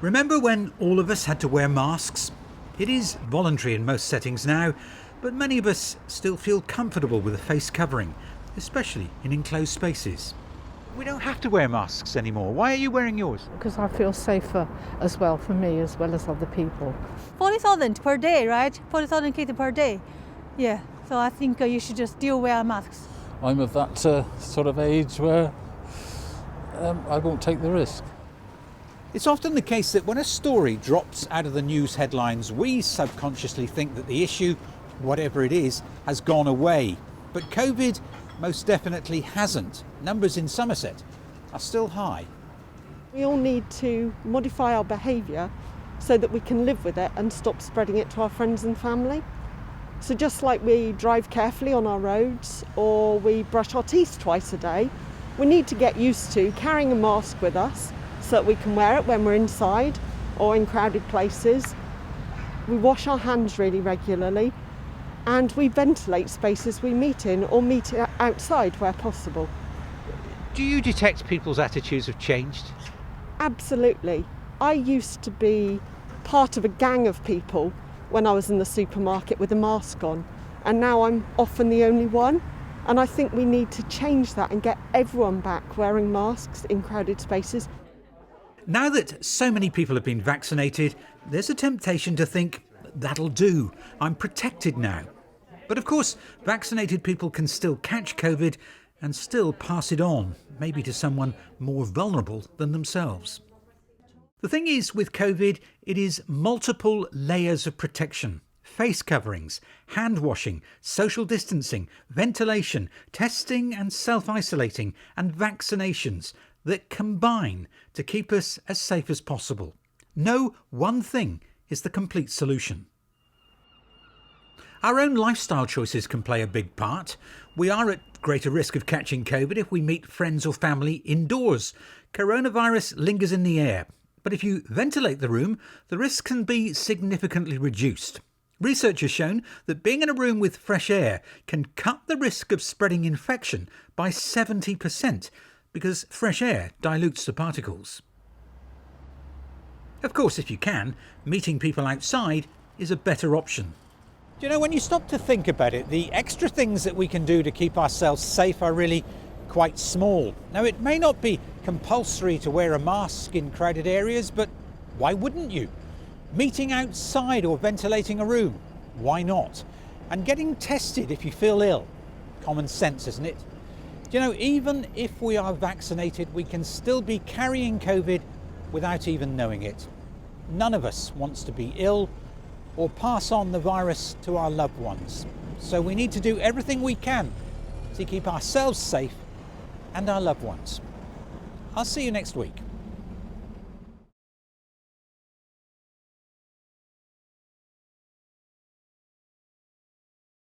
Remember when all of us had to wear masks? It is voluntary in most settings now, but many of us still feel comfortable with a face covering, especially in enclosed spaces. We don't have to wear masks anymore. Why are you wearing yours? Because I feel safer as well for me as well as other people. 40,000 per day, right? 40,000 cases per day. Yeah, so I think you should just still wear masks. I'm of that sort of age where I won't take the risk. It's often the case that when a story drops out of the news headlines, we subconsciously think that the issue, whatever it is, has gone away. But COVID most definitely hasn't. Numbers in Somerset are still high. We all need to modify our behaviour so that we can live with it and stop spreading it to our friends and family. So just like we drive carefully on our roads or we brush our teeth twice a day, we need to get used to carrying a mask with us so that we can wear it when we're inside or in crowded places. We wash our hands really regularly and we ventilate spaces we meet in or meet outside where possible. Do you detect people's attitudes have changed? Absolutely. I used to be part of a gang of people when I was in the supermarket with a mask on, and now I'm often the only one. And I think we need to change that and get everyone back wearing masks in crowded spaces. Now that so many people have been vaccinated, there's a temptation to think, that'll do, I'm protected now. But of course, vaccinated people can still catch COVID and still pass it on, maybe to someone more vulnerable than themselves. The thing is, with COVID, it is multiple layers of protection. Face coverings, hand washing, social distancing, ventilation, testing and self-isolating, and vaccinations that combine to keep us as safe as possible. No one thing is the complete solution. Our own lifestyle choices can play a big part. We are at greater risk of catching COVID if we meet friends or family indoors. Coronavirus lingers in the air, but if you ventilate the room, the risk can be significantly reduced. Research has shown that being in a room with fresh air can cut the risk of spreading infection by 70% because fresh air dilutes the particles. Of course, if you can, meeting people outside is a better option. Do you know, when you stop to think about it, the extra things that we can do to keep ourselves safe are really quite small. Now, it may not be compulsory to wear a mask in crowded areas, but why wouldn't you? Meeting outside or ventilating a room, why not? And getting tested if you feel ill. Common sense, isn't it? Do you know, even if we are vaccinated, we can still be carrying COVID without even knowing it. None of us wants to be ill or pass on the virus to our loved ones. So we need to do everything we can to keep ourselves safe and our loved ones. I'll see you next week.